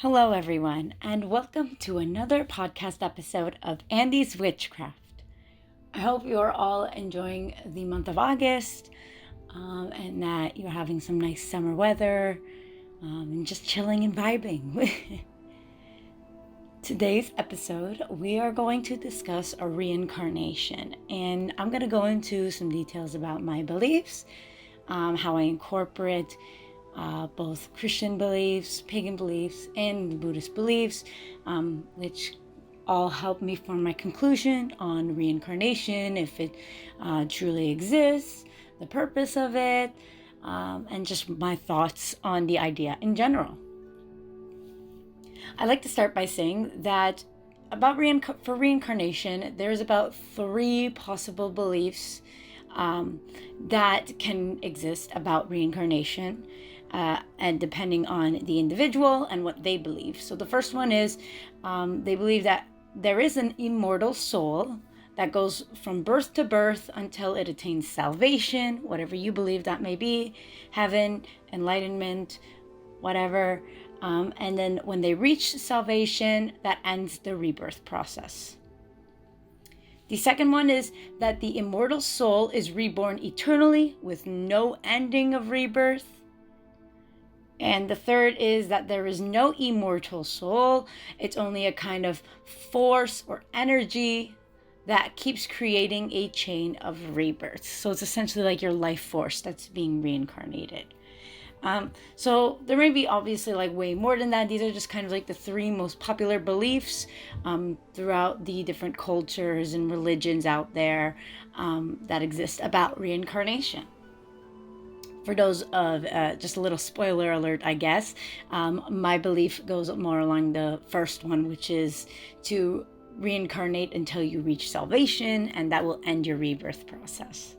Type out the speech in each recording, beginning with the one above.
Hello, everyone, and welcome to another podcast episode of Andy's Witchcraft. I hope you're all enjoying the month of August and that you're having some nice summer weather and just chilling and vibing. Today's episode, we are going to discuss a reincarnation, and I'm going to go into some details about my beliefs, how I incorporate both Christian beliefs, pagan beliefs, and Buddhist beliefs, which all help me form my conclusion on reincarnation, if it truly exists, the purpose of it, and just my thoughts on the idea in general. I'd like to start by saying that about for reincarnation, there's about 3 possible beliefs that can exist about reincarnation. And depending on the individual and what they believe. So the first one is they believe that there is an immortal soul that goes from birth to birth until it attains salvation, whatever you believe that may be, heaven, enlightenment, whatever. And then when they reach salvation, that ends the rebirth process. The second one is that the immortal soul is reborn eternally with no ending of rebirth. And the third is that there is no immortal soul. It's only a kind of force or energy that keeps creating a chain of rebirths. So it's essentially like your life force that's being reincarnated. So there may be obviously like way more than that. These are just kind of like the 3 most popular beliefs throughout the different cultures and religions out there that exist about reincarnation. For those of, just a little spoiler alert, I guess, my belief goes more along the first one, which is to reincarnate until you reach salvation, and that will end your rebirth process.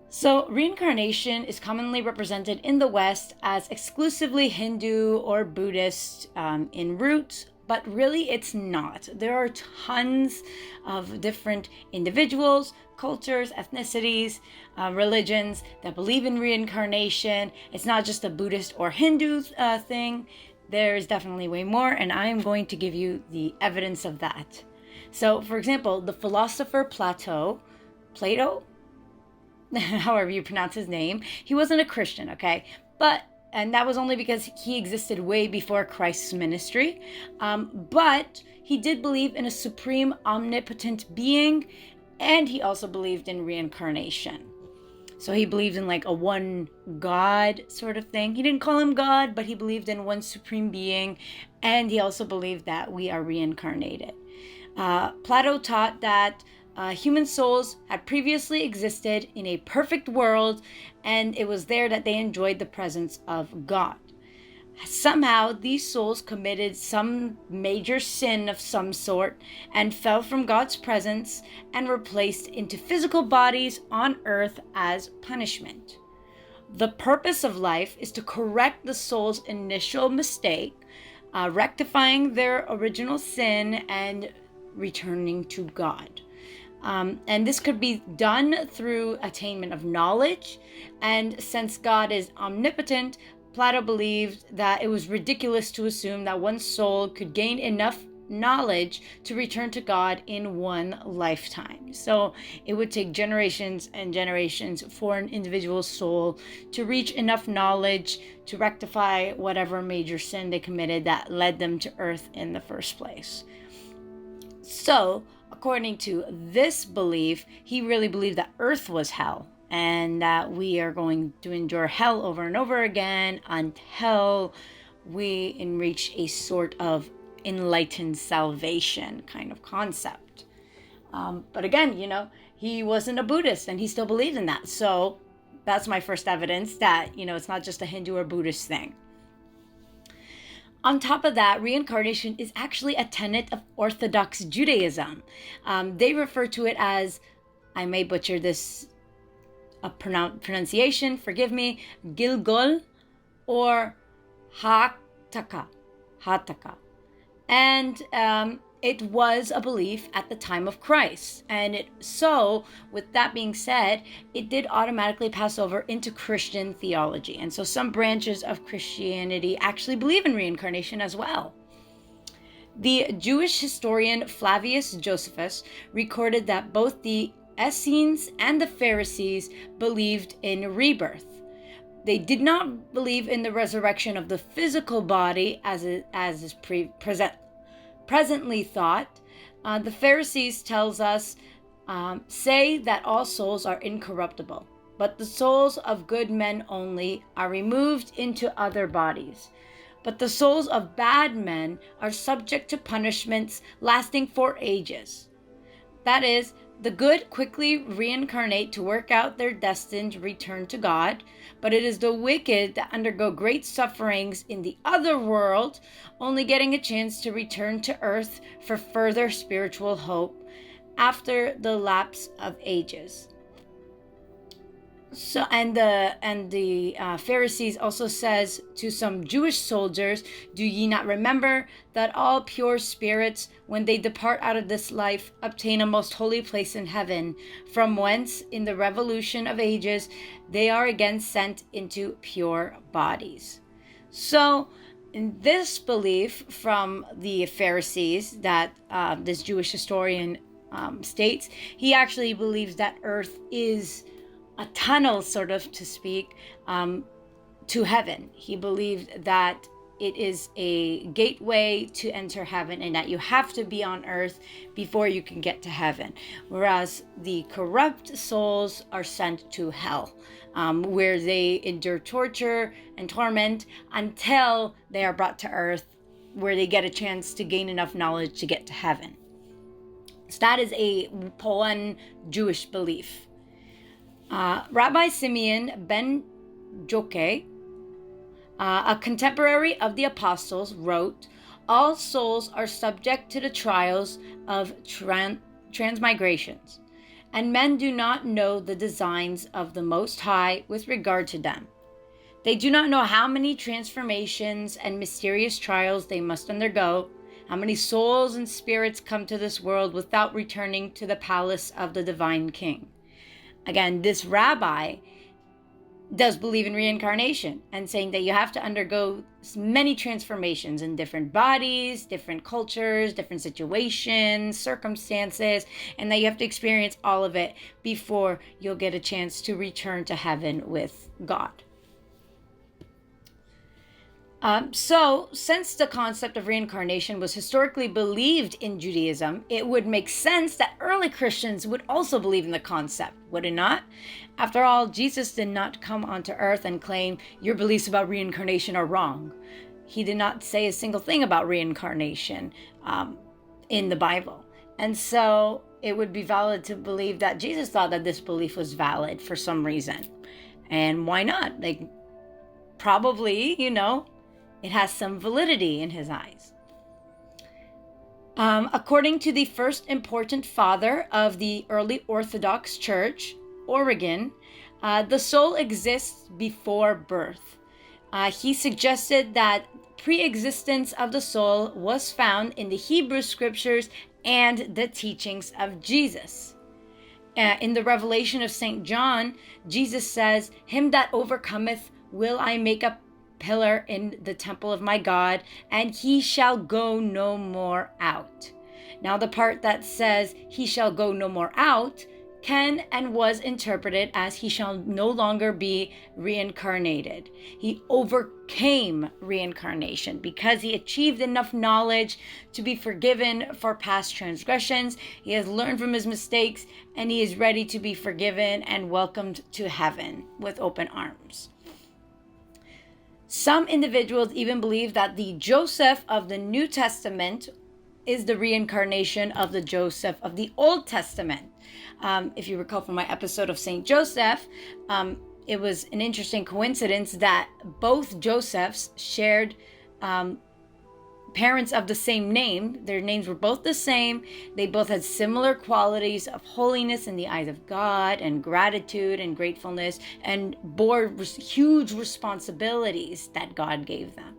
So reincarnation is commonly represented in the West as exclusively Hindu or Buddhist in root, but really it's not. There are tons of different individuals, cultures, ethnicities, religions that believe in reincarnation. It's not just a Buddhist or Hindu thing. There's definitely way more, and I am going to give you the evidence of that. So, for example, the philosopher Plato, however you pronounce his name, he wasn't a Christian, okay? And that was only because he existed way before Christ's ministry. But he did believe in a supreme omnipotent being, and he also believed in reincarnation. So he believed in like a one God sort of thing. He didn't call him God, but he believed in one supreme being, and he also believed that we are reincarnated. Plato taught that human souls had previously existed in a perfect world, and it was there that they enjoyed the presence of God. Somehow, these souls committed some major sin of some sort and fell from God's presence and were placed into physical bodies on earth as punishment. The purpose of life is to correct the soul's initial mistake, rectifying their original sin and returning to God. And this could be done through attainment of knowledge. And since God is omnipotent, Plato believed that it was ridiculous to assume that one soul could gain enough knowledge to return to God in one lifetime. So it would take generations and generations for an individual soul to reach enough knowledge to rectify whatever major sin they committed that led them to earth in the first place. So, according to this belief, he really believed that earth was hell and that we are going to endure hell over and over again until we reach a sort of enlightened salvation kind of concept. But again, he wasn't a Buddhist and he still believed in that. So that's my first evidence that, it's not just a Hindu or Buddhist thing. On top of that, reincarnation is actually a tenet of Orthodox Judaism. They refer to it as, I may butcher this pronunciation, forgive me, Gilgul or Hataka. And it was a belief at the time of Christ. And with that being said, it did automatically pass over into Christian theology. And so some branches of Christianity actually believe in reincarnation as well. The Jewish historian Flavius Josephus recorded that both the Essenes and the Pharisees believed in rebirth. They did not believe in the resurrection of the physical body as is presently thought. The Pharisees tells us, say that all souls are incorruptible, but the souls of good men only are removed into other bodies. But the souls of bad men are subject to punishments lasting for ages. That is, the good quickly reincarnate to work out their destined return to God, but it is the wicked that undergo great sufferings in the other world, only getting a chance to return to earth for further spiritual hope after the lapse of ages. So, and the Pharisees also says to some Jewish soldiers, "Do ye not remember that all pure spirits, when they depart out of this life, obtain a most holy place in heaven, from whence, in the revolution of ages, they are again sent into pure bodies." So, in this belief from the Pharisees that this Jewish historian states, he actually believes that Earth is a tunnel, sort of to speak, to heaven. He believed that it is a gateway to enter heaven and that you have to be on earth before you can get to heaven. Whereas the corrupt souls are sent to hell, where they endure torture and torment until they are brought to earth, where they get a chance to gain enough knowledge to get to heaven. So that is a Poan Jewish belief. Rabbi Simeon ben Joche, a contemporary of the apostles, wrote, "All souls are subject to the trials of transmigrations, and men do not know the designs of the Most High with regard to them. They do not know how many transformations and mysterious trials they must undergo, how many souls and spirits come to this world without returning to the palace of the divine King." Again, this rabbi does believe in reincarnation and saying that you have to undergo many transformations in different bodies, different cultures, different situations, circumstances, and that you have to experience all of it before you'll get a chance to return to heaven with God. So, since the concept of reincarnation was historically believed in Judaism, it would make sense that early Christians would also believe in the concept, would it not? After all, Jesus did not come onto earth and claim, "Your beliefs about reincarnation are wrong." He did not say a single thing about reincarnation in the Bible. And so it would be valid to believe that Jesus thought that this belief was valid for some reason. And why not? Like, probably, it has some validity in his eyes. According to the first important father of the early Orthodox Church, Origen, the soul exists before birth. He suggested that pre-existence of the soul was found in the Hebrew scriptures and the teachings of Jesus. In the Revelation of St. John, Jesus says, "Him that overcometh will I make a pillar in the temple of my God, and he shall go no more out." Now, the part that says he shall go no more out can and was interpreted as he shall no longer be reincarnated. He overcame reincarnation because he achieved enough knowledge to be forgiven for past transgressions. He has learned from his mistakes, and he is ready to be forgiven and welcomed to heaven with open arms. Some individuals even believe that the Joseph of the New Testament is the reincarnation of the Joseph of the Old Testament. If you recall from my episode of St. Joseph, it was an interesting coincidence that both Josephs shared parents of the same name. Their names were both the same. They both had similar qualities of holiness in the eyes of God and gratitude and gratefulness, and bore huge responsibilities that God gave them.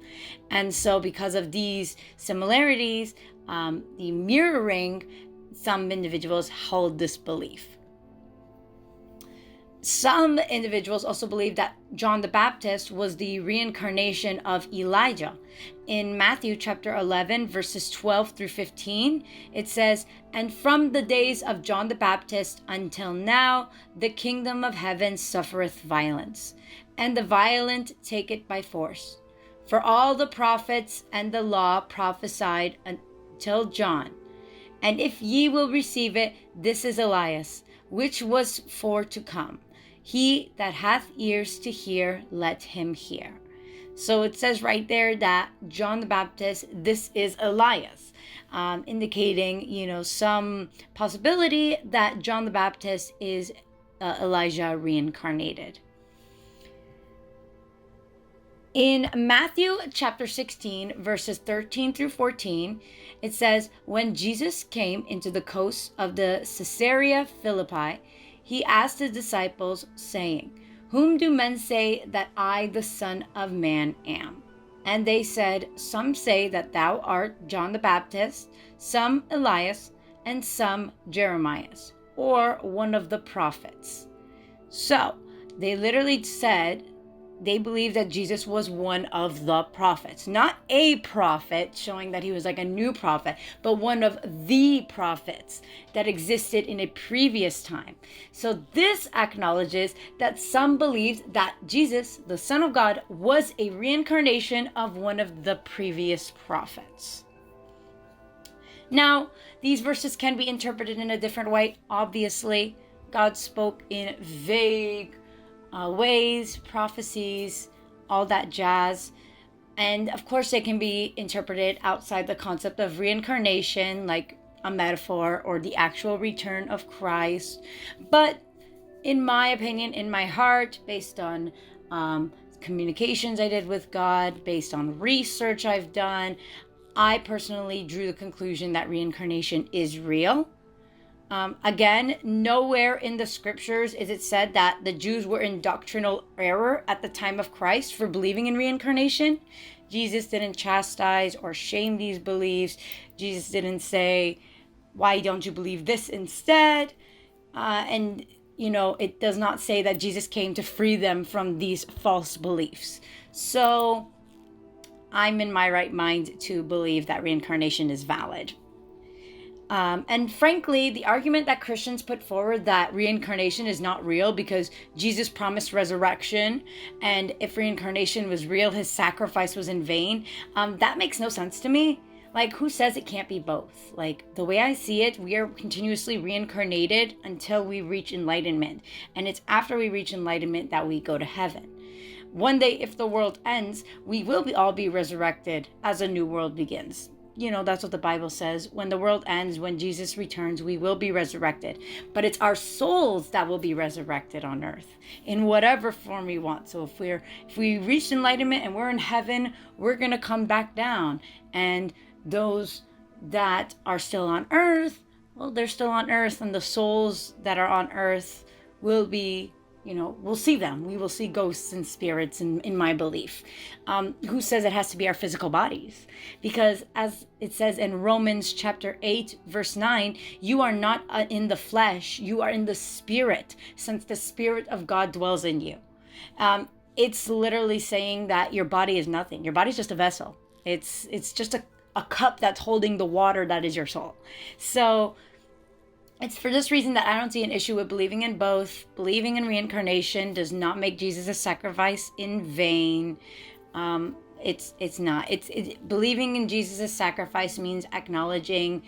And so because of these similarities, the mirroring, some individuals hold this belief. Some individuals also believe that John the Baptist was the reincarnation of Elijah. In Matthew chapter 11, verses 12 through 15, it says, "And from the days of John the Baptist until now, the kingdom of heaven suffereth violence, and the violent take it by force. For all the prophets and the law prophesied until John. And if ye will receive it, this is Elias, which was for to come. He that hath ears to hear, let him hear." So it says right there that John the Baptist, this is Elias, indicating, some possibility that John the Baptist is Elijah reincarnated. In Matthew chapter 16, verses 13 through 14, it says, "When Jesus came into the coasts of the Caesarea Philippi, he asked his disciples, saying, Whom do men say that I, the Son of Man, am? And they said, Some say that thou art John the Baptist, some Elias, and some Jeremiah, or one of the prophets." So they literally said they believed that Jesus was one of the prophets. Not a prophet, showing that he was like a new prophet, but one of the prophets that existed in a previous time. So this acknowledges that some believed that Jesus, the Son of God, was a reincarnation of one of the previous prophets. Now, these verses can be interpreted in a different way. Obviously, God spoke in vague ways, prophecies, all that jazz. And of course, they can be interpreted outside the concept of reincarnation, like a metaphor or the actual return of Christ. But in my opinion, in my heart, based on communications I did with God, based on research I've done, I personally drew the conclusion that reincarnation is real. Again, nowhere in the scriptures is it said that the Jews were in doctrinal error at the time of Christ for believing in reincarnation. Jesus didn't chastise or shame these beliefs. Jesus didn't say, why don't you believe this instead? And it does not say that Jesus came to free them from these false beliefs. So I'm in my right mind to believe that reincarnation is valid. And frankly, the argument that Christians put forward that reincarnation is not real because Jesus promised resurrection, and if reincarnation was real, his sacrifice was in vain, that makes no sense to me. Like, who says it can't be both? Like, the way I see it, we are continuously reincarnated until we reach enlightenment. And it's after we reach enlightenment that we go to heaven. One day, if the world ends, we will all be resurrected as a new world begins. That's what the Bible says. When the world ends, when Jesus returns, we will be resurrected. But it's our souls that will be resurrected on earth in whatever form we want. So if we reach enlightenment and we're in heaven, we're going to come back down. And those that are still on earth, well, they're still on earth. And the souls that are on earth will be, we'll see them. We will see ghosts and spirits in my belief. Who says it has to be our physical bodies? Because as it says in Romans chapter 8, verse 9, you are not in the flesh, you are in the spirit, since the Spirit of God dwells in you. It's literally saying that your body is nothing. Your body's just a vessel. It's just a cup that's holding the water that is your soul. So it's for this reason that I don't see an issue with believing in both. Believing in reincarnation does not make Jesus a sacrifice in vain. It's not. Believing in Jesus' sacrifice means acknowledging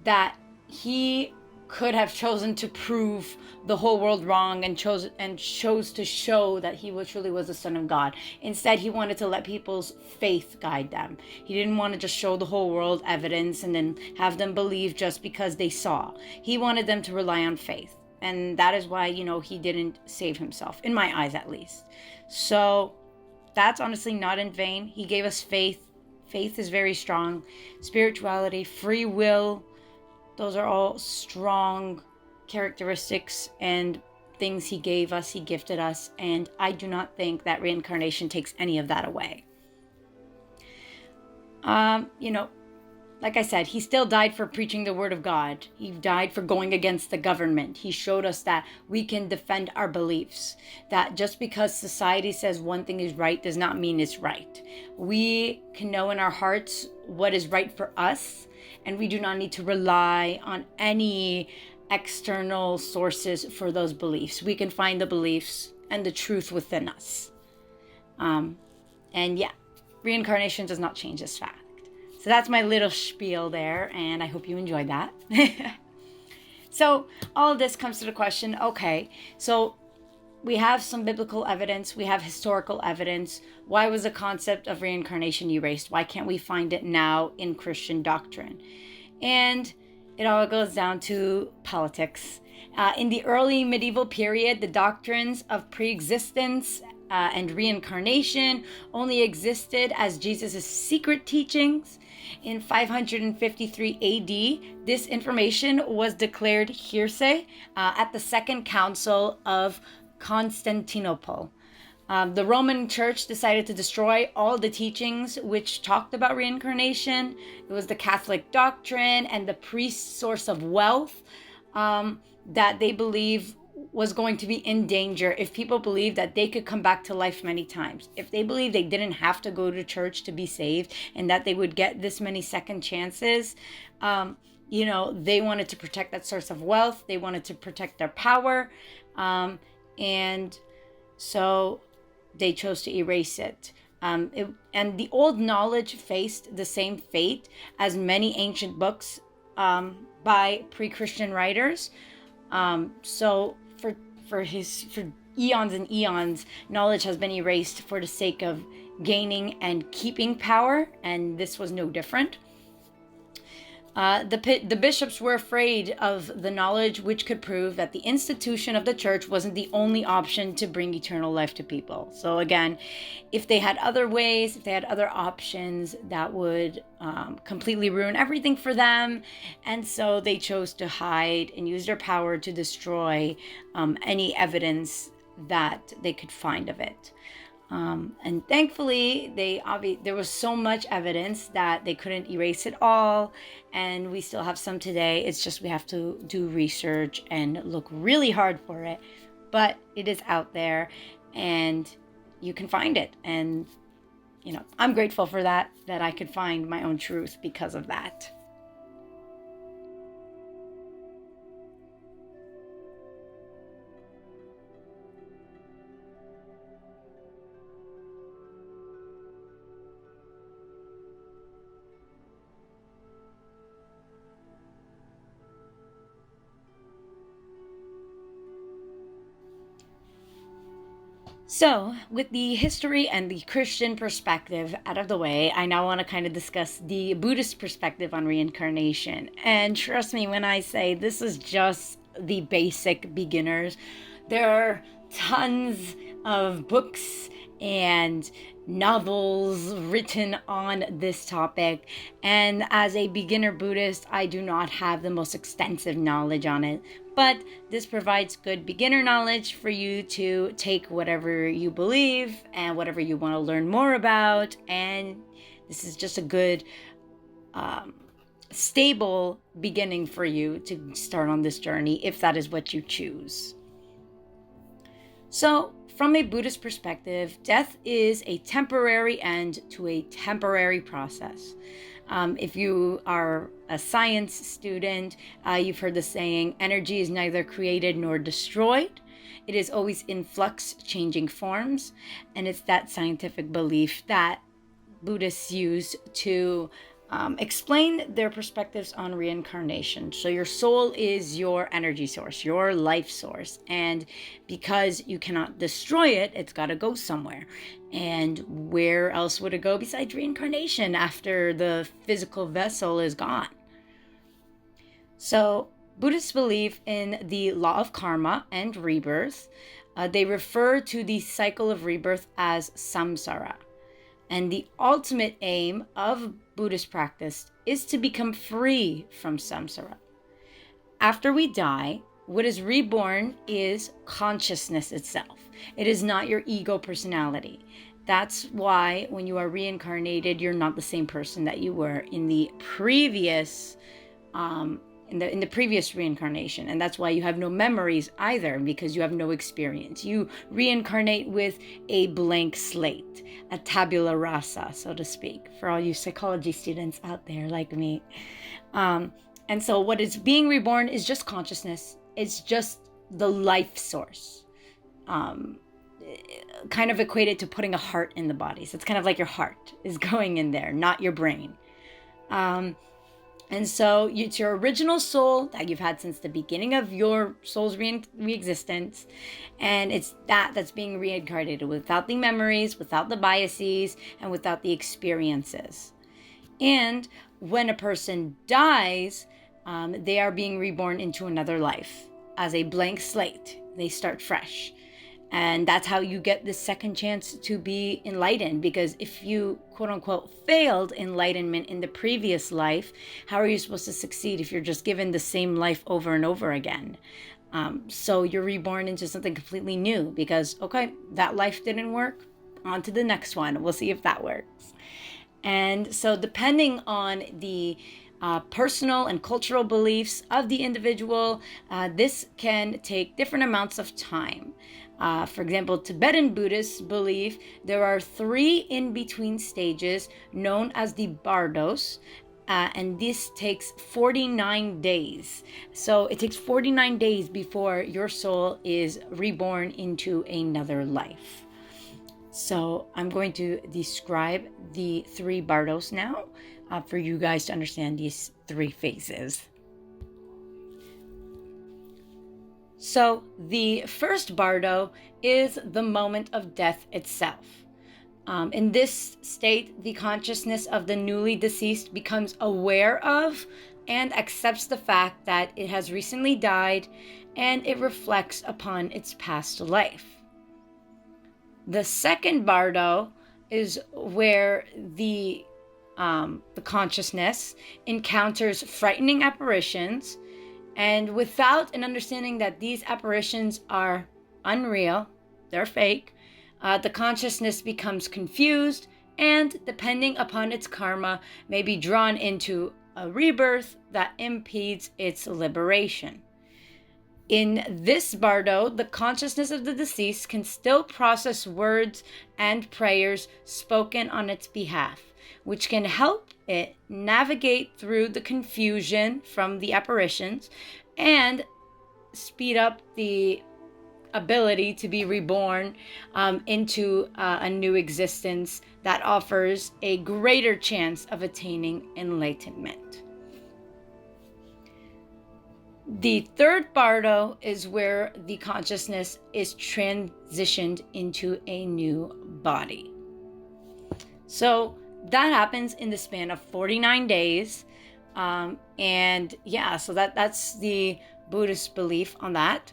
that he could have chosen to prove the whole world wrong and chose to show that he truly was the Son of God. Instead, he wanted to let people's faith guide them. He didn't want to just show the whole world evidence and then have them believe just because they saw. He wanted them to rely on faith. And that is why, he didn't save himself, in my eyes at least. So that's honestly not in vain. He gave us faith faith is very strong. Spirituality, free will, those are all strong characteristics and things he gave us, he gifted us. And I do not think that reincarnation takes any of that away. Like I said, he still died for preaching the word of God. He died for going against the government. He showed us that we can defend our beliefs, that just because society says one thing is right does not mean it's right. We can know in our hearts what is right for us, and we do not need to rely on any external sources for those beliefs. We can find the beliefs and the truth within us. Reincarnation does not change this fact. So that's my little spiel there, and I hope you enjoyed that. So all of this comes to the question, okay, so we have some biblical evidence, we have historical evidence. Why was the concept of reincarnation erased? Why can't we find it now in Christian doctrine? And it all goes down to politics. In the early medieval period, the doctrines of pre-existence and reincarnation only existed as Jesus' secret teachings. In 553 AD, this information was declared hearsay at the Second Council of Constantinople. The Roman Church decided to destroy all the teachings which talked about reincarnation. It was the Catholic doctrine and the priest's source of wealth that they believe was going to be in danger if people believed that they could come back to life many times. If they believed they didn't have to go to church to be saved and that they would get this many second chances, they wanted to protect that source of wealth. They wanted to protect their power. And so they chose to erase it. And the old knowledge faced the same fate as many ancient books by pre-Christian writers. So for eons and eons, knowledge has been erased for the sake of gaining and keeping power, and this was no different. The bishops were afraid of the knowledge which could prove that the institution of the church wasn't the only option to bring eternal life to people. So again, if they had other ways, if they had other options, that would completely ruin everything for them. And so they chose to hide and use their power to destroy any evidence that they could find of it. And thankfully, there was so much evidence that they couldn't erase it all, and we still have some today. It's just we have to do research and look really hard for it, but it is out there, and you can find it. And I'm grateful for that I could find my own truth because of that. So, with the history and the Christian perspective out of the way, I now want to kind of discuss the Buddhist perspective on reincarnation. And trust me when I say this is just the basic beginners. There are tons of books and novels written on this topic, and as a beginner Buddhist, I do not have the most extensive knowledge on it, but this provides good beginner knowledge for you to take whatever you believe and whatever you want to learn more about, and this is just a good stable beginning for you to start on this journey if that is what you choose. So, from a Buddhist perspective, death is a temporary end to a temporary process. If you are a science student, you've heard the saying, energy is neither created nor destroyed. It is always in flux, changing forms. And it's that scientific belief that Buddhists use to explain their perspectives on reincarnation. So your soul is your energy source, your life source. And because you cannot destroy it, it's got to go somewhere. And where else would it go besides reincarnation after the physical vessel is gone? So Buddhists believe in the law of karma and rebirth. They refer to the cycle of rebirth as samsara. And the ultimate aim of Buddhist practice is to become free from samsara. After we die, what is reborn is consciousness itself. It is not your ego personality. That's why when you are reincarnated, you're not the same person that you were in the previous in the previous reincarnation. And that's why you have no memories either, because you have no experience. You reincarnate with a blank slate, a tabula rasa, so to speak, for all you psychology students out there like me. And so what is being reborn is just consciousness. It's just the life source. Kind of equated to putting a heart in the body. So it's kind of like your heart is going in there, not your brain. And so it's your original soul that you've had since the beginning of your soul's re-existence. And it's that's being reincarnated without the memories, without the biases, and without the experiences. And when a person dies, they are being reborn into another life as a blank slate. They start fresh. And that's how you get the second chance to be enlightened. Because if you, quote unquote, failed enlightenment in the previous life, how are you supposed to succeed if you're just given the same life over and over again? So you're reborn into something completely new because, okay, that life didn't work. On to the next one. We'll see if that works. And so depending on the personal and cultural beliefs of the individual, this can take different amounts of time. For example, Tibetan Buddhists believe there are 3 in-between stages known as the bardos, and this takes 49 days. So it takes 49 days before your soul is reborn into another life. So I'm going to describe the 3 bardos now for you guys to understand these 3 phases. So the first bardo is the moment of death itself. In this state, the consciousness of the newly deceased becomes aware of and accepts the fact that it has recently died, and it reflects upon its past life. The second bardo is where the consciousness encounters frightening apparitions, and without an understanding that these apparitions are unreal, they're fake, the consciousness becomes confused and, depending upon its karma, may be drawn into a rebirth that impedes its liberation. In this bardo, the consciousness of the deceased can still process words and prayers spoken on its behalf, which can help it navigate through the confusion from the apparitions and speed up the ability to be reborn into a new existence that offers a greater chance of attaining enlightenment. The third bardo is where the consciousness is transitioned into a new body. So that happens in the span of 49 days. And yeah, so that's the Buddhist belief on that,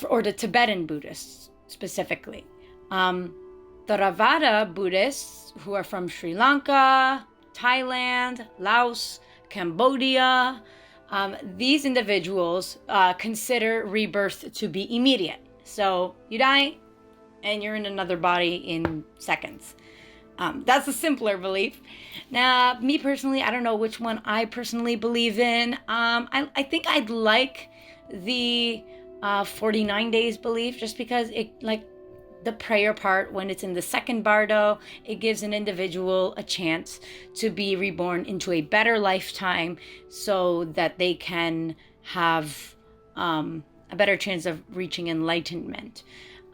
or the Tibetan Buddhists specifically. Theravada Buddhists, who are from Sri Lanka, Thailand, Laos, Cambodia, these individuals consider rebirth to be immediate. So you die and you're in another body in seconds. That's a simpler belief. Now, me personally, I don't know which one I personally believe in. I think I'd like the 49 days belief, just because it, like the prayer part, when it's in the second bardo, it gives an individual a chance to be reborn into a better lifetime so that they can have a better chance of reaching enlightenment.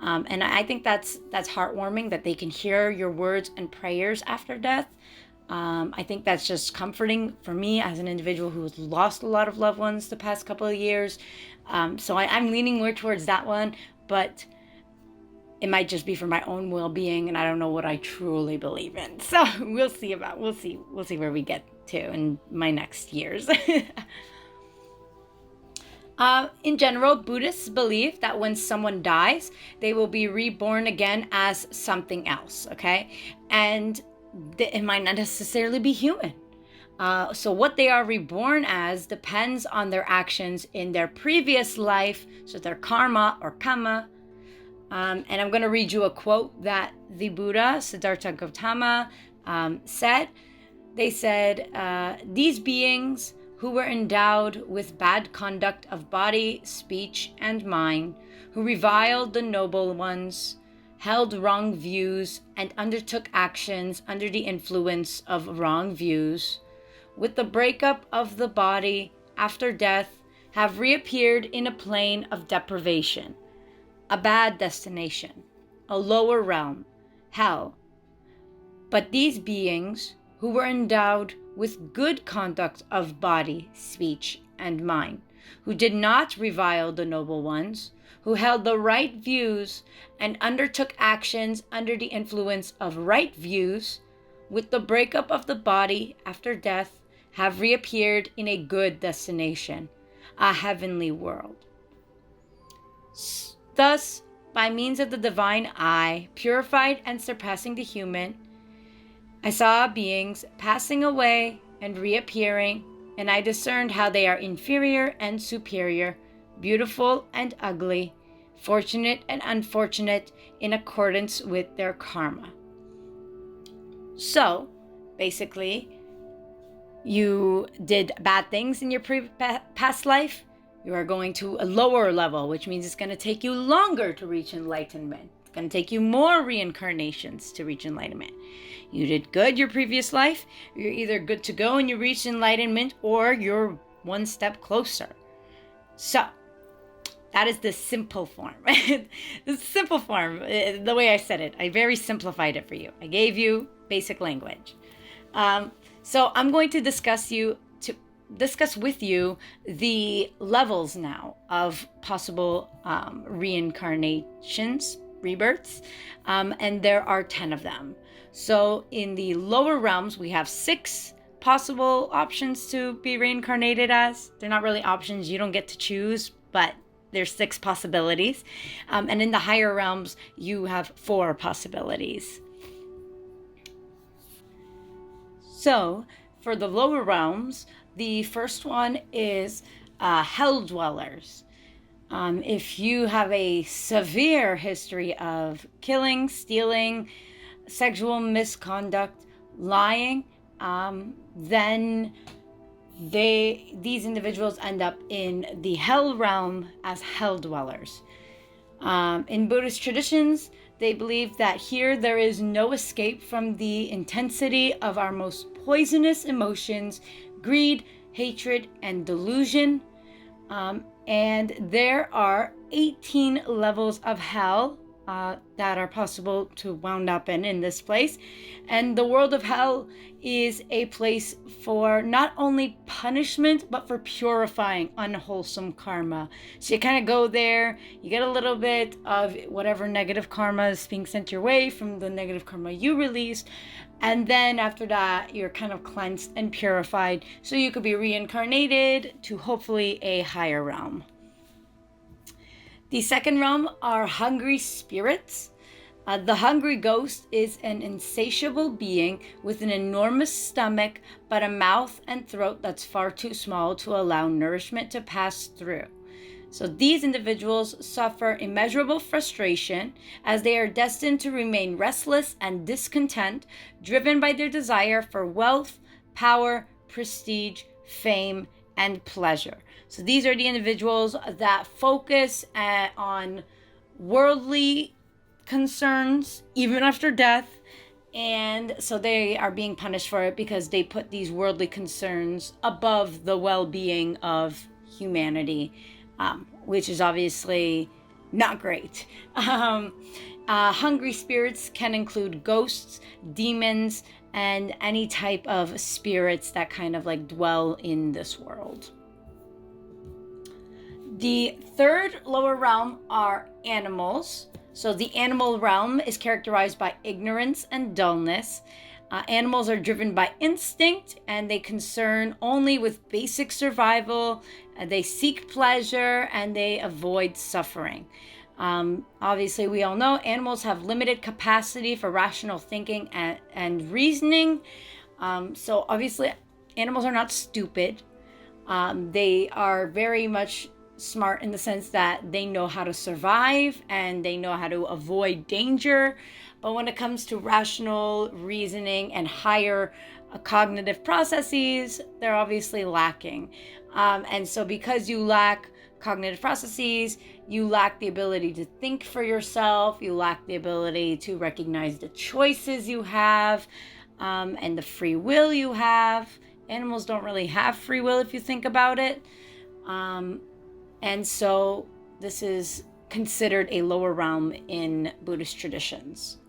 And I think that's heartwarming that they can hear your words and prayers after death. I think that's just comforting for me as an individual who has lost a lot of loved ones the past couple of years. So I'm leaning more towards that one, but it might just be for my own well-being, and I don't know what I truly believe in. So we'll see where we get to in my next years. In general, Buddhists believe that when someone dies, they will be reborn again as something else, okay? And it might not necessarily be human. So what they are reborn as depends on their actions in their previous life, so their karma or kama. And I'm going to read you a quote that the Buddha, Siddhartha Gautama, said. They said, these beings who were endowed with bad conduct of body, speech, and mind, who reviled the noble ones, held wrong views, and undertook actions under the influence of wrong views, with the breakup of the body after death, have reappeared in a plane of deprivation, a bad destination, a lower realm, hell. But these beings, who were endowed with good conduct of body, speech, and mind, who did not revile the noble ones, who held the right views and undertook actions under the influence of right views, with the breakup of the body after death, have reappeared in a good destination, a heavenly world. Thus, by means of the divine eye, purified and surpassing the human, I saw beings passing away and reappearing, and I discerned how they are inferior and superior, beautiful and ugly, fortunate and unfortunate, in accordance with their karma. So, basically, you did bad things in your past life, you are going to a lower level, which means it's going to take you longer to reach enlightenment. It's going to take you more reincarnations to reach enlightenment. You did good your previous life, you're either good to go and you reach enlightenment, or you're one step closer. So, that is the simple form. The simple form, the way I said it. I very simplified it for you. I gave you basic language. So I'm going to discuss with you the levels now of possible reincarnations, rebirths, and there are 10 of them. So in the lower realms, we have 6 possible options to be reincarnated as. They're not really options, you don't get to choose, but there's 6 possibilities. And in the higher realms, you have 4 possibilities. So, for the lower realms, the first one is hell dwellers. If you have a severe history of killing, stealing, sexual misconduct, lying, then these individuals end up in the hell realm as hell dwellers. In Buddhist traditions, they believe that here there is no escape from the intensity of our most poisonous emotions, greed, hatred, and delusion. And there are 18 levels of hell that are possible to wound up in this place. And the world of hell is a place for not only punishment, but for purifying unwholesome karma. So you kind of go there, you get a little bit of whatever negative karma is being sent your way from the negative karma you released. And then after that, you're kind of cleansed and purified, so you could be reincarnated to hopefully a higher realm. The second realm are hungry spirits. The hungry ghost is an insatiable being with an enormous stomach, but a mouth and throat that's far too small to allow nourishment to pass through. So these individuals suffer immeasurable frustration as they are destined to remain restless and discontent, driven by their desire for wealth, power, prestige, fame, and pleasure. So these are the individuals that focus on worldly concerns even after death, and so they are being punished for it because they put these worldly concerns above the well-being of humanity, which is obviously not great. Hungry spirits can include ghosts, demons, and any type of spirits that kind of like dwell in this world. The third lower realm are animals. So the animal realm is characterized by ignorance and dullness. Animals are driven by instinct, and they concern only with basic survival. They seek pleasure, and they avoid suffering. Obviously, we all know animals have limited capacity for rational thinking and reasoning. So obviously, animals are not stupid. They are very much smart in the sense that they know how to survive and they know how to avoid danger. But when it comes to rational reasoning and higher cognitive processes, they're obviously lacking. And so because you lack cognitive processes, you lack the ability to think for yourself, you lack the ability to recognize the choices you have, and the free will you have. Animals don't really have free will if you think about it. And so this is considered a lower realm in Buddhist traditions.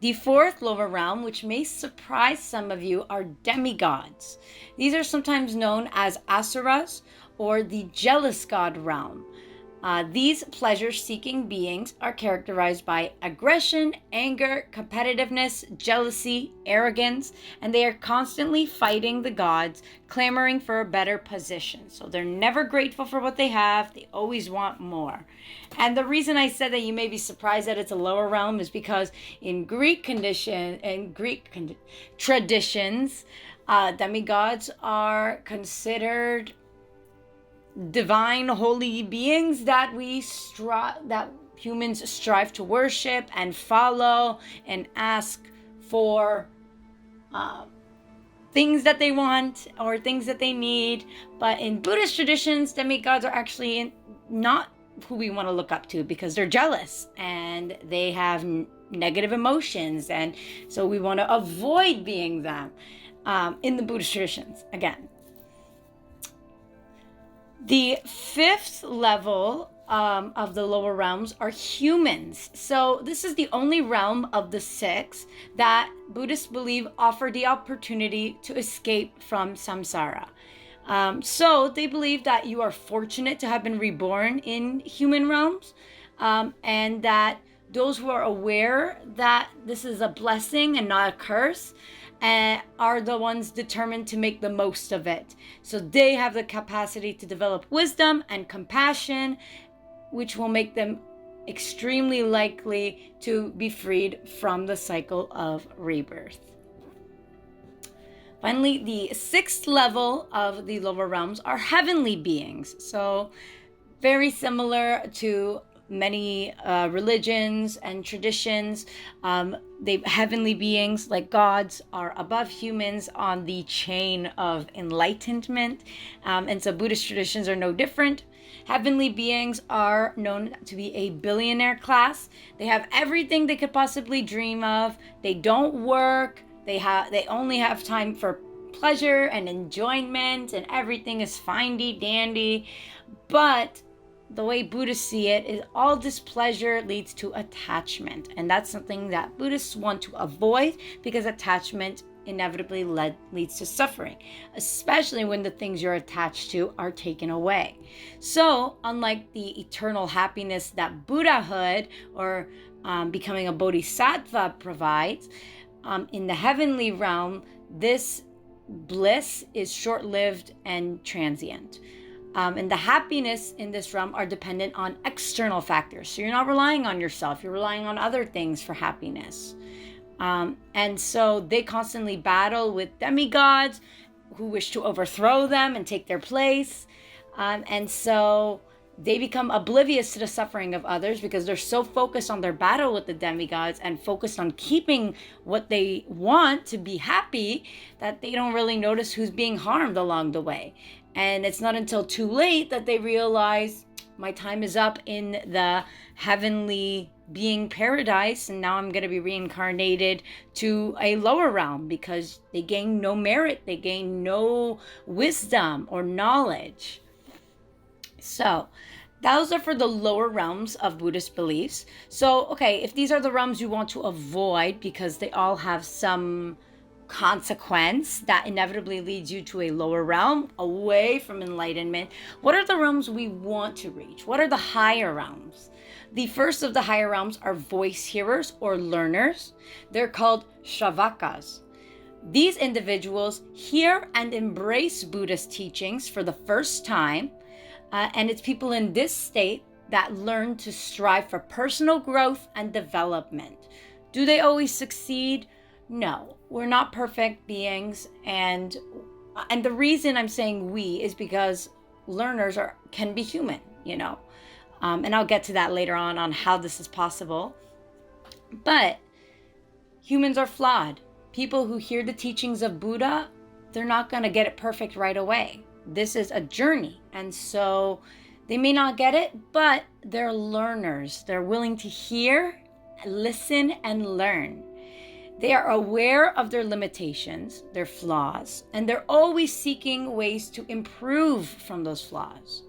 The fourth lower realm, which may surprise some of you, are demigods. These are sometimes known as asuras, or the jealous god realm. These pleasure-seeking beings are characterized by aggression, anger, competitiveness, jealousy, arrogance, and they are constantly fighting the gods, clamoring for a better position. So they're never grateful for what they have. They always want more. And the reason I said that you may be surprised that it's a lower realm is because in Greek traditions, demigods are considered divine holy beings that humans strive to worship and follow and ask for things that they want or things that they need. But in Buddhist traditions, demigods are actually not who we want to look up to, because they're jealous and they have negative emotions, and so we want to avoid being them in the Buddhist traditions. Again, the fifth level of the lower realms are humans. So this is the only realm of the six that Buddhists believe offer the opportunity to escape from samsara. So they believe that you are fortunate to have been reborn in human realms, and that those who are aware that this is a blessing and not a curse are the ones determined to make the most of it. So they have the capacity to develop wisdom and compassion, which will make them extremely likely to be freed from the cycle of rebirth. Finally, the sixth level of the lower realms are heavenly beings. So very similar to many religions and traditions. Heavenly beings, like gods, are above humans on the chain of enlightenment. And so Buddhist traditions are no different. Heavenly beings are known to be a billionaire class. They have everything they could possibly dream of. They don't work. They only have time for pleasure and enjoyment, and everything is findy dandy. But the way Buddhists see it is all displeasure leads to attachment, and that's something that Buddhists want to avoid, because attachment inevitably leads to suffering, especially when the things you're attached to are taken away. So unlike the eternal happiness that Buddhahood or becoming a bodhisattva provides, in the heavenly realm, this bliss is short-lived and transient. And the happiness in this realm are dependent on external factors. So you're not relying on yourself, you're relying on other things for happiness. And so they constantly battle with demigods who wish to overthrow them and take their place. And so they become oblivious to the suffering of others, because they're so focused on their battle with the demigods and focused on keeping what they want to be happy, that they don't really notice who's being harmed along the way. And it's not until too late that they realize, my time is up in the heavenly being paradise, and now I'm going to be reincarnated to a lower realm, because they gain no merit, they gain no wisdom or knowledge. So those are for the lower realms of Buddhist beliefs. So, okay, if these are the realms you want to avoid because they all have some consequence that inevitably leads you to a lower realm away from enlightenment, what are the realms we want to reach? What are the higher realms? The first of the higher realms are voice hearers or learners. They're called Shravakas. These individuals hear and embrace Buddhist teachings for the first time, and it's people in this state that learn to strive for personal growth and development. Do they always succeed? No, we're not perfect beings, and the reason I'm saying we is because learners can be human, and I'll get to that later on how this is possible. But humans are flawed. People who hear the teachings of Buddha, they're not going to get it perfect right away. This is a journey. And so they may not get it, but they're learners. They're willing to hear, listen, and learn. They are aware of their limitations, their flaws, and they're always seeking ways to improve from those flaws.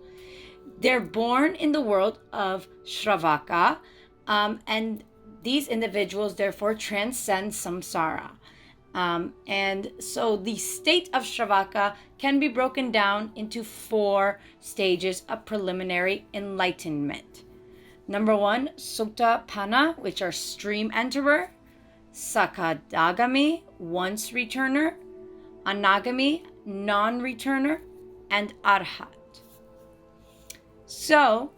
They're born in the world of Shravaka, and these individuals therefore transcend samsara. And so the state of Shravaka can be broken down into 4 stages of preliminary enlightenment. Number 1, Sotapanna, which are stream enterer, Sakadagami, once returner, Anagami, non-returner, and Arhat. So,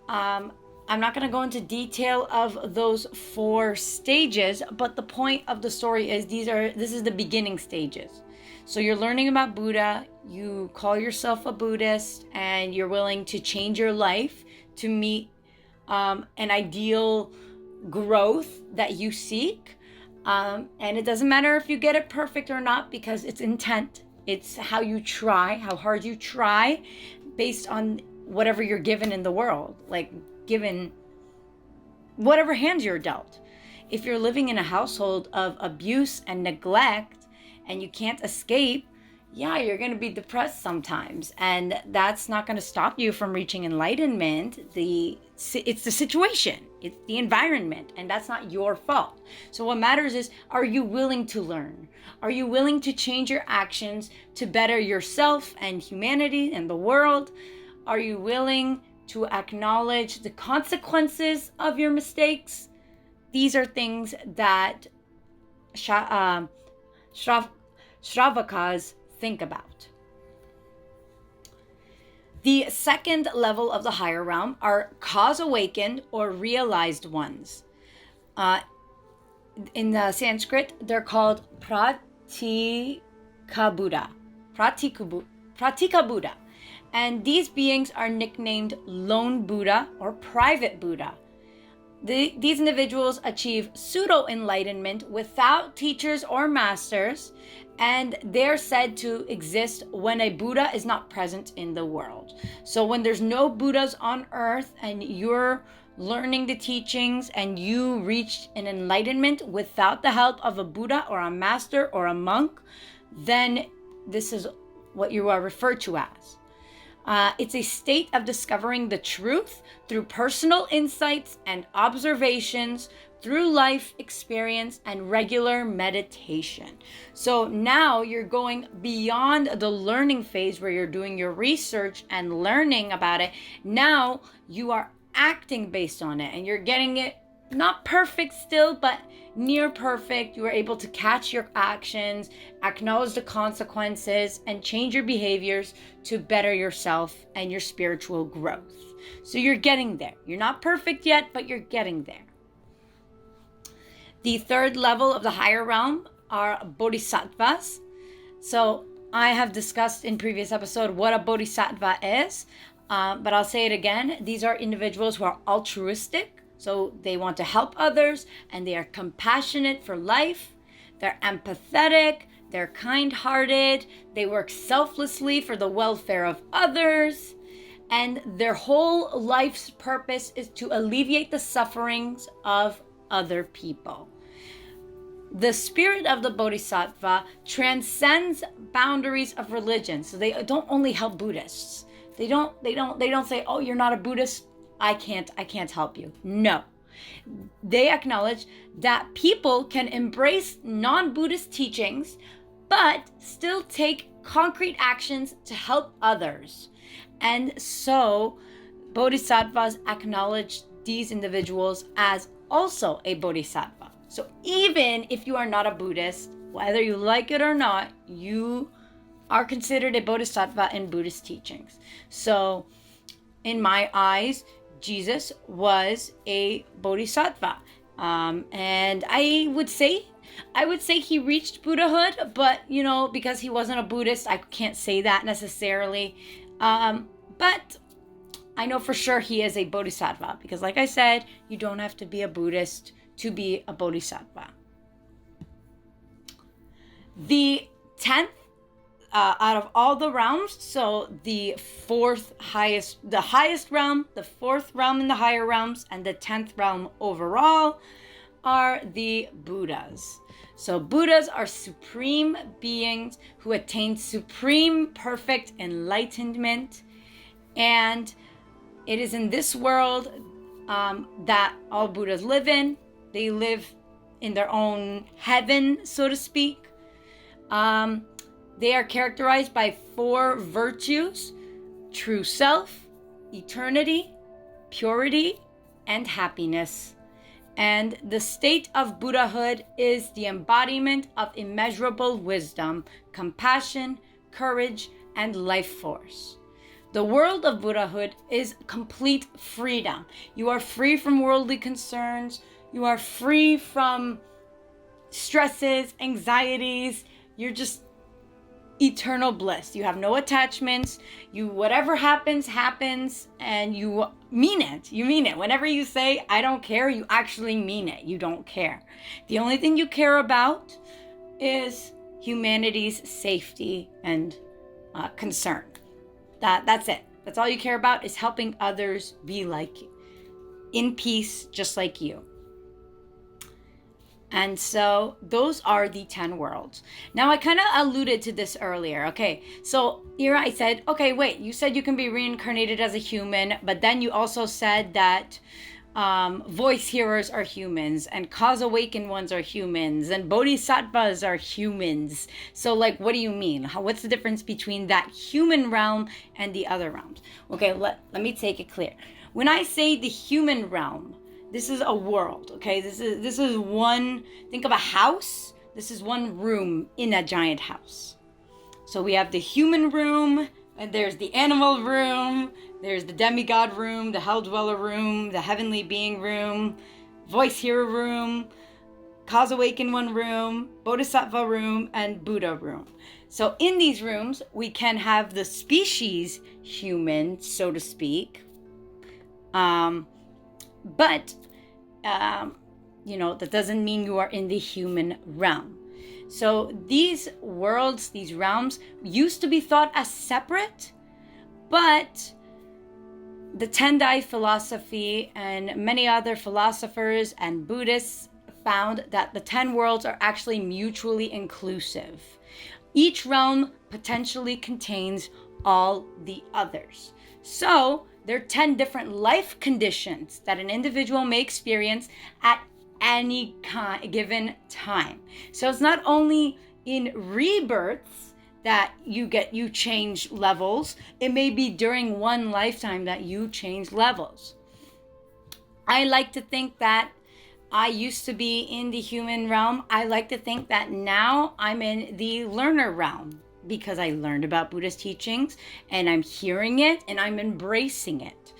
I'm not going to go into detail of those 4 stages, but the point of the story is this is the beginning stages. So you're learning about Buddha, you call yourself a Buddhist, and you're willing to change your life to meet an ideal growth that you seek. And it doesn't matter if you get it perfect or not, because it's intent. It's how you try, how hard you try, based on whatever you're given in the world, like given whatever hands you're dealt. If you're living in a household of abuse and neglect and you can't escape, you're going to be depressed sometimes, and that's not going to stop you from reaching enlightenment. It's the situation, it's the environment, and that's not your fault. So what matters is, are you willing to learn? Are you willing to change your actions to better yourself and humanity and the world? Are you willing to acknowledge the consequences of your mistakes? These are things that Shravakas think about. The second level of the higher realm are cause awakened or realized ones. In the Sanskrit, they're called Pratika Buddha. Pratika Buddha. And these beings are nicknamed lone Buddha or private Buddha. These individuals achieve pseudo-enlightenment without teachers or masters, and they're said to exist when a Buddha is not present in the world. So when there's no Buddhas on earth and you're learning the teachings and you reached an enlightenment without the help of a Buddha or a master or a monk, then this is what you are referred to as. It's a state of discovering the truth through personal insights and observations, through life experience and regular meditation. So now you're going beyond the learning phase where you're doing your research and learning about it. Now you are acting based on it, and you're getting it not perfect still, but near perfect. You are able to catch your actions, acknowledge the consequences, and change your behaviors to better yourself and your spiritual growth. So you're getting there. You're not perfect yet, but you're getting there. The third level of the higher realm are bodhisattvas. So I have discussed in previous episode what a bodhisattva is, but I'll say it again. These are individuals who are altruistic. So they want to help others, and they are compassionate for life. They're empathetic. They're kind-hearted. They work selflessly for the welfare of others. And their whole life's purpose is to alleviate the sufferings of other people. The spirit of the bodhisattva transcends boundaries of religion. So they don't only help Buddhists. They don't say, "Oh, you're not a Buddhist, I can't help you." No. They acknowledge that people can embrace non-Buddhist teachings, but still take concrete actions to help others. And so bodhisattvas acknowledge these individuals as also a bodhisattva. So even if you are not a Buddhist, whether you like it or not, you are considered a bodhisattva in Buddhist teachings. So in my eyes, Jesus was a bodhisattva. And I would say he reached Buddhahood, but because he wasn't a Buddhist, I can't say that necessarily. But I know for sure he is a bodhisattva, because like I said, you don't have to be a Buddhist to be a bodhisattva. The 10th out of all the realms, so the highest realm, the 4th realm in the higher realms, and the 10th realm overall are the Buddhas. So Buddhas are supreme beings who attain supreme perfect enlightenment, and it is in this world that all Buddhas live in. They live in their own heaven, so to speak. They are characterized by 4 virtues: true self, eternity, purity, and happiness. And the state of Buddhahood is the embodiment of immeasurable wisdom, compassion, courage, and life force. The world of Buddhahood is complete freedom. You are free from worldly concerns. You are free from stresses, anxieties. You're just eternal bliss. You have no attachments. Whatever happens, and you mean it. You mean it. Whenever you say, I don't care, you actually mean it. You don't care. The only thing you care about is humanity's safety and concern. That's it. That's all you care about, is helping others be like you, in peace, just like you. And so those are the 10 worlds. Now, I kind of alluded to this earlier. Okay, so here I said, okay, wait, you said you can be reincarnated as a human, but then you also said that voice hearers are humans, and cause awakened ones are humans, and bodhisattvas are humans. So what do you mean? What's the difference between that human realm and the other realms? Okay, let me take it clear. When I say the human realm, this is a world, okay? This is one, think of a house. This is one room in a giant house. So we have the human room, and there's the animal room, there's the demigod room, the hell dweller room, the heavenly being room, voice hearer room, cause awakened one room, bodhisattva room, and Buddha room. So in these rooms, we can have the species human, so to speak. But that doesn't mean you are in the human realm. So these worlds, these realms, used to be thought as separate, but the Tendai philosophy and many other philosophers and Buddhists found that the 10 worlds are actually mutually inclusive. Each realm potentially contains all the others. So there are 10 different life conditions that an individual may experience at any given time. So it's not only in rebirths that you change levels. It may be during one lifetime that you change levels. I like to think that I used to be in the human realm. I like to think that now I'm in the learner realm, because I learned about Buddhist teachings and I'm hearing it and I'm embracing it.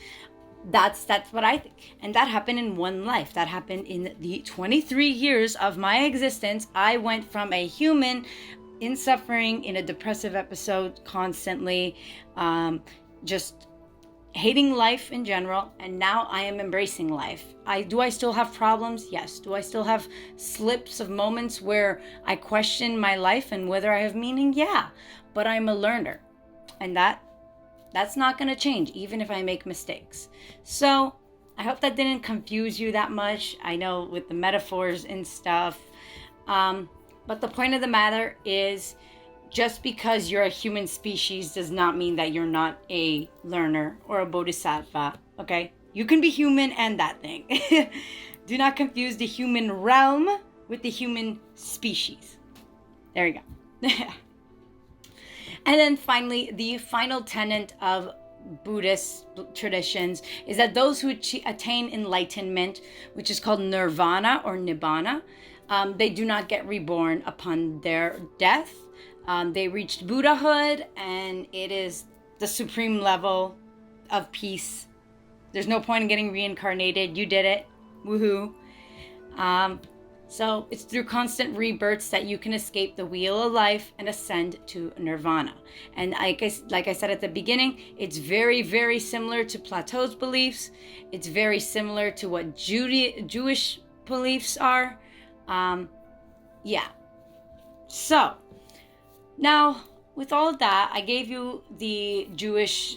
That's what I think. And that happened in one life. That happened in the 23 years of my existence. I went from a human in suffering, in a depressive episode constantly, just hating life in general, and now I am embracing life. Do I still have problems? Yes. Do I still have slips of moments where I question my life and whether I have meaning? Yeah. But I'm a learner, and that's not going to change even if I make mistakes. So I hope that didn't confuse you that much. I know with the metaphors and stuff, but the point of the matter is, just because you're a human species does not mean that you're not a learner or a bodhisattva, okay? You can be human and that thing. Do not confuse the human realm with the human species. There you go. And then finally, the final tenet of Buddhist traditions is that those who attain enlightenment, which is called nirvana or nibbana, they do not get reborn upon their death. They reached Buddhahood, and it is the supreme level of peace. There's no point in getting reincarnated. You did it. Woohoo. So it's through constant rebirths that you can escape the wheel of life and ascend to nirvana. And like I said at the beginning, it's very, very similar to Plato's beliefs. It's very similar to what Jewish beliefs are. Yeah. So now, with all of that, I gave you the Jewish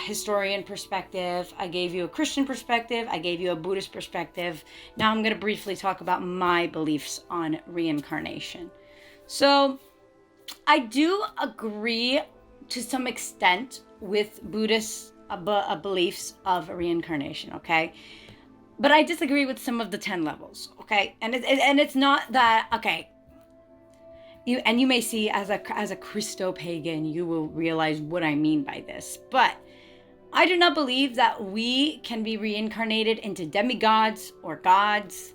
historian perspective. I gave you a Christian perspective. I gave you a Buddhist perspective. Now I'm going to briefly talk about my beliefs on reincarnation. So I do agree to some extent with Buddhist beliefs of reincarnation, okay? But I disagree with some of the 10 levels, okay? And it's not that, okay, you may see as a ChristoPagan, you will realize what I mean by this. But I do not believe that we can be reincarnated into demigods or gods.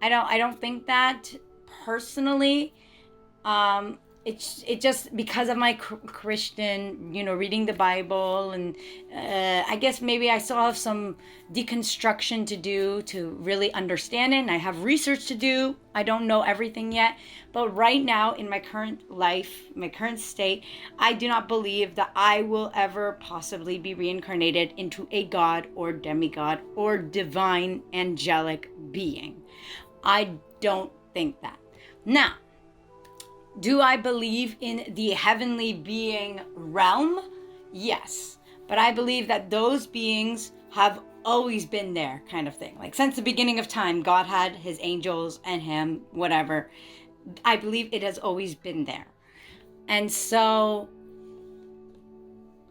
I don't think that personally. It just because of my Christian, reading the Bible, and I guess maybe I still have some deconstruction to do to really understand it, and I have research to do. I don't know everything yet, but right now in my current life, my current state, I do not believe that I will ever possibly be reincarnated into a god or demigod or divine angelic being. I don't think that. Now, do I believe in the heavenly being realm? Yes. But I believe that those beings have always been there, kind of thing. Like since the beginning of time, God had his angels and him, whatever. I believe it has always been there. And so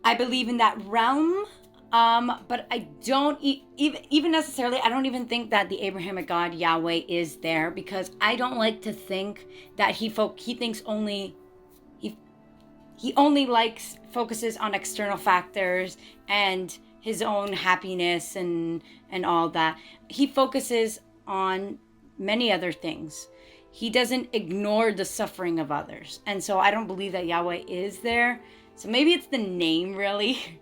I believe in that realm. But I don't even necessarily, I don't even think that the Abrahamic God Yahweh is there, because I don't like to think that he thinks only, he only focuses on external factors and his own happiness and all that. He focuses on many other things. He doesn't ignore the suffering of others. And so I don't believe that Yahweh is there. So maybe it's the name, really.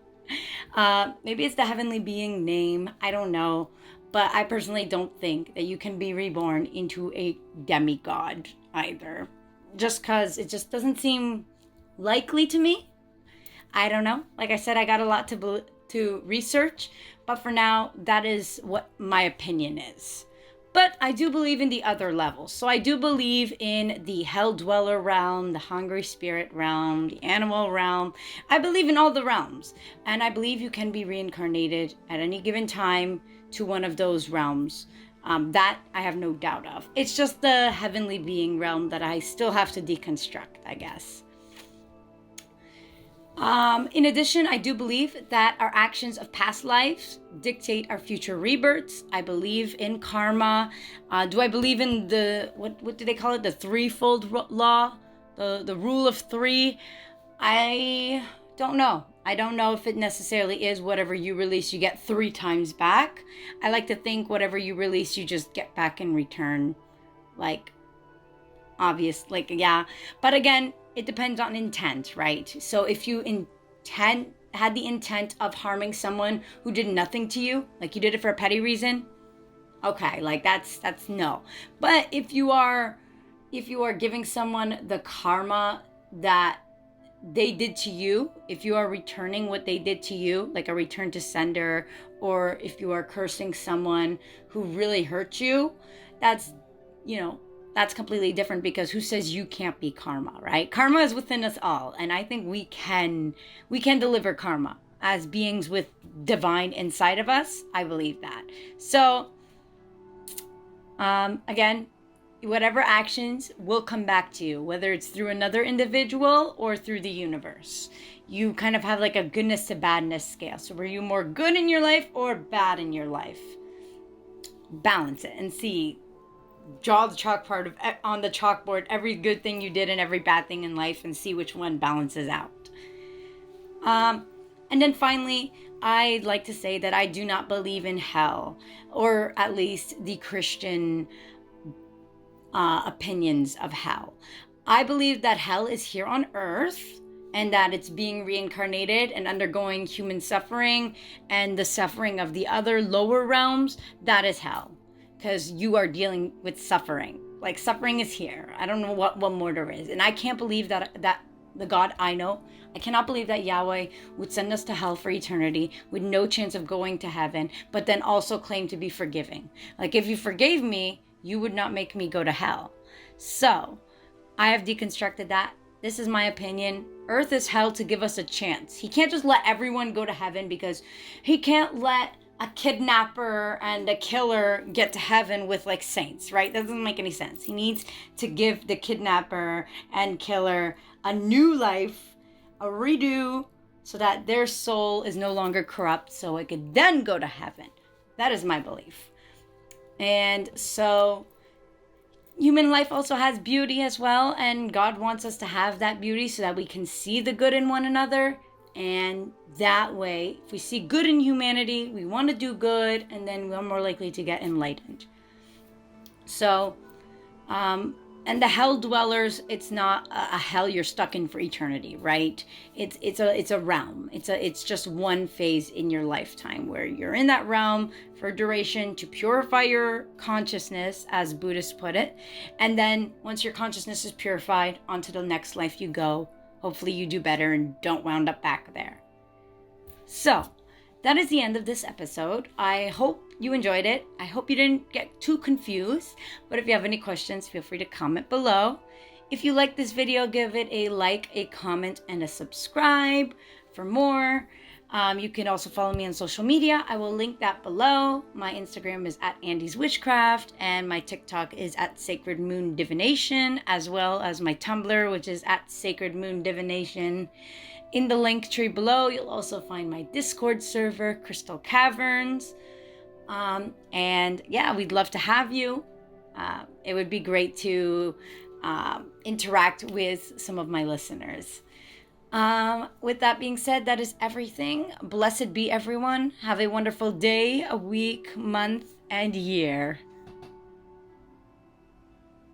Maybe it's the heavenly being name. I don't know. But I personally don't think that you can be reborn into a demigod either. Just because it just doesn't seem likely to me. I don't know. Like I said, I got a lot to research. But for now, that is what my opinion is. But I do believe in the other levels. So I do believe in the hell dweller realm, the hungry spirit realm, the animal realm. I believe in all the realms. And I believe you can be reincarnated at any given time to one of those realms. That I have no doubt of. It's just the heavenly being realm that I still have to deconstruct, I guess. In addition, I do believe that our actions of past lives dictate our future rebirths. I believe in karma. Do I believe in the, what do they call it? The threefold law? The rule of three? I don't know. I don't know if it necessarily is whatever you release, you get 3 times back. I like to think whatever you release, you just get back in return. Like, obvious, like, yeah. But again, it depends on intent, right? So if you had the intent of harming someone who did nothing to you, like you did it for a petty reason, okay, like that's no. But if you are giving someone the karma that they did to you, if you are returning what they did to you, like a return to sender, or if you are cursing someone who really hurt you, that's completely different, because who says you can't be karma, right? Karma is within us all, and I think we can deliver karma as beings with divine inside of us. I believe that. So, again, whatever actions will come back to you, whether it's through another individual or through the universe. You kind of have like a goodness to badness scale. So were you more good in your life or bad in your life? Balance it and see. Draw the on the chalkboard every good thing you did and every bad thing in life, and see which one balances out. And then finally, I'd like to say that I do not believe in hell, or at least the Christian opinions of hell. I believe that hell is here on earth and that it's being reincarnated and undergoing human suffering and the suffering of the other lower realms. That is hell, because you are dealing with suffering. Like, suffering is here. I don't know what more there is. And I can't believe that the God I know, I cannot believe that Yahweh would send us to hell for eternity with no chance of going to heaven, but then also claim to be forgiving. Like, if you forgave me, you would not make me go to hell. So I have deconstructed that. This is my opinion. Earth is hell to give us a chance. He can't just let everyone go to heaven, because he can't let a kidnapper and a killer get to heaven with like saints, right? That doesn't make any sense. He needs to give the kidnapper and killer a new life, a redo, so that their soul is no longer corrupt, so it could then go to heaven. That is my belief. And so human life also has beauty as well, and God wants us to have that beauty so that we can see the good in one another. And that way, if we see good in humanity, we want to do good, and then we're more likely to get enlightened. So, and the hell dwellers, it's not a hell you're stuck in for eternity, right? It's a realm. It's just one phase in your lifetime where you're in that realm for duration to purify your consciousness, as Buddhists put it. And then once your consciousness is purified, onto the next life you go. Hopefully you do better and don't wound up back there. So, that is the end of this episode. I hope you enjoyed it. I hope you didn't get too confused. But if you have any questions, feel free to comment below. If you like this video, give it a like, a comment, and a subscribe for more. You can also follow me on social media. I will link that below. My Instagram is @AndysWitchcraft, and my TikTok is @sacredmoondivination, as well as my Tumblr, which is @sacredmoondivination. In the link tree below, you'll also find my Discord server, Crystal Caverns. And yeah, we'd love to have you. It would be great to interact with some of my listeners. With that being said, that is everything. Blessed be everyone. Have a wonderful day, a week, month, and year.